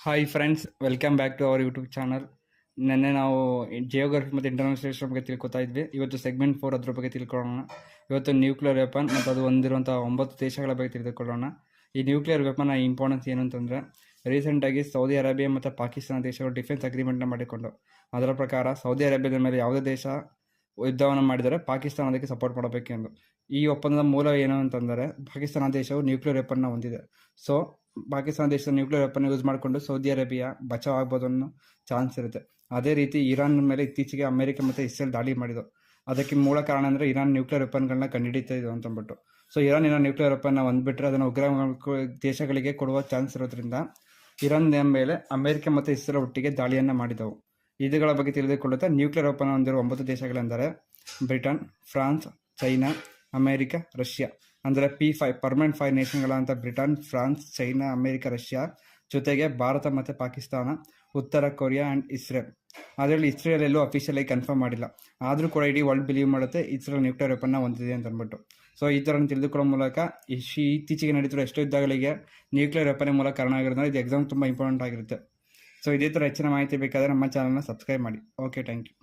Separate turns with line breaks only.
Hi friends, welcome back to our YouTube channel. ನಿನ್ನೆ ನಾವು geography ಮತ್ತು ಇಂಟರ್ನ್ಯಾಷನಲ್ ಬಗ್ಗೆ ತಿಳ್ಕೊತಾ ಇದ್ವಿ. ಇವತ್ತು ಸೆಗ್ಮೆಂಟ್ 4 ಅದ್ರ ಬಗ್ಗೆ ತಿಳ್ಕೊಳ್ಳೋಣ. ಇವತ್ತು ನ್ಯೂಕ್ಲಿಯರ್ ವೆಪನ್ ಮತ್ತು ಅದು ಹೊಂದಿರುವಂಥ 9 ದೇಶಗಳ ಬಗ್ಗೆ ತಿಳಿದುಕೊಳ್ಳೋಣ. ಈ ನ್ಯೂಕ್ಲಿಯರ್ ವೆಪನ್ನ ಇಂಪಾರ್ಟೆನ್ಸ್ ಏನು ಅಂತಂದರೆ, ರೀಸೆಂಟಾಗಿ ಸೌದಿ ಅರೇಬಿಯಾ ಮತ್ತು ಪಾಕಿಸ್ತಾನ ದೇಶಗಳು ಡಿಫೆನ್ಸ್ ಅಗ್ರಿಮೆಂಟ್ನ ಮಾಡಿಕೊಂಡು, ಅದರ ಪ್ರಕಾರ ಸೌದಿ ಅರೇಬಿಯಾದ ಮೇಲೆ ಯಾವುದೇ ದೇಶ ಯುದ್ಧವನ್ನು ಮಾಡಿದರೆ ಪಾಕಿಸ್ತಾನ ಅದಕ್ಕೆ ಸಪೋರ್ಟ್ ಮಾಡಬೇಕೆಂದು. ಈ ಒಪ್ಪಂದದ ಮೂಲ ಏನು ಅಂತಂದರೆ, ಪಾಕಿಸ್ತಾನ ದೇಶವು ನ್ಯೂಕ್ಲಿಯರ್ ವೆಪನ್ನ ಹೊಂದಿದೆ. ಸೊ ಪಾಕಿಸ್ತಾನ ದೇಶದ ನ್ಯೂಕ್ಲಿಯರ್ ವೆಪನ್ ಯೂಸ್ ಮಾಡಿಕೊಂಡು ಸೌದಿ ಅರೇಬಿಯಾ ಬಚಾವ್ ಆಗ್ಬೋದು ಅನ್ನೋ ಚಾನ್ಸ್ ಇರುತ್ತೆ. ಅದೇ ರೀತಿ ಇರಾನ್ ಮೇಲೆ ಇತ್ತೀಚೆಗೆ ಅಮೆರಿಕ ಮತ್ತು ಇಸ್ರೇಲ್ ದಾಳಿ ಮಾಡಿದ್ರು. ಅದಕ್ಕೆ ಮೂಲ ಕಾರಣ ಅಂದರೆ ಇರಾನ್ ನ್ಯೂಕ್ಲಿಯರ್ ವೆಪನ್ಗಳನ್ನ ಕಂಡುಹಿಡಿತಾ ಇದು ಅಂತಂದ್ಬಿಟ್ಟು. ಸೊ ಇರಾನ್ ನ್ಯೂಕ್ಲಿಯರ್ ವೆಪನ್ನ ಹೊಂದ್ಬಿಟ್ರೆ ಅದನ್ನು ಉಗ್ರ ದೇಶಗಳಿಗೆ ಕೊಡುವ ಚಾನ್ಸ್ ಇರೋದ್ರಿಂದ ಇರಾನ್ ಮೇಲೆ ಅಮೆರಿಕ ಮತ್ತು ಇಸ್ರೇಲ್ ಒಟ್ಟಿಗೆ ದಾಳಿಯನ್ನು ಮಾಡಿದವು. ಇದುಗಳ ಬಗ್ಗೆ ತಿಳಿದುಕೊಳ್ಳುತ್ತಾ ನ್ಯೂಕ್ಲಿಯರ್ ವೆಪನ್ ಹೊಂದಿರುವ 9 ದೇಶಗಳೆಂದರೆ Britain, France, China, America, Russia. ಅಂದರೆ P5 ಪರ್ಮನೆಂಟ್ 5 ನೇಷನ್ಗಳಂತ Britain, France, China, America, Russia ಜೊತೆಗೆ ಭಾರತ ಮತ್ತು ಪಾಕಿಸ್ತಾನ, ಉತ್ತರ ಕೊರಿಯಾ ಆ್ಯಂಡ್ ಇಸ್ರೇಲ್. ಅದರಲ್ಲಿ ಇಸ್ರೇಲ್ ಎಲ್ಲೂ ಅಫಿಷಿಯಲಾಗಿ ಕನ್ಫರ್ಮ್ ಮಾಡಿಲ್ಲ. ಆದರೂ ಕೂಡ ಇಡೀ ವರ್ಲ್ಡ್ ಬಿಲೀವ್ ಮಾಡುತ್ತೆ ಇಸ್ರೇಲ್ ನ್ಯೂಕ್ಲಿಯರ್ ವೆಪನ್ನ ಹೊಂದಿದೆ ಅಂತ ಅಂದ್ಬಿಟ್ಟು. ಸೊ ಈ ಥರ ತಿಳಿದುಕೊಳ್ಳೋ ಮೂಲಕ ಇತ್ತೀಚೆಗೆ ನಡೀತಿರೋ ಎಷ್ಟು ಯುದ್ಧಗಳಿಗೆ ನ್ಯೂಕ್ಲಿಯರ್ ವೆಪನ್ ಮೂಲಕ ಕಾರಣ ಆಗಿರೋದ್ರಿಂದ ಇದು ಎಕ್ಸಾಮ್ ತುಂಬ ಇಂಪಾರ್ಟೆಂಟ್ ಆಗಿರುತ್ತೆ. ಸೊ ಇದೇ ಥರ ಹೆಚ್ಚಿನ ಮಾಹಿತಿ ಬೇಕಾದರೆ ನಮ್ಮ ಚಾನಲ್ನ ಸಬ್ಸ್ಕ್ರೈಬ್ ಮಾಡಿ. Okay, thank you.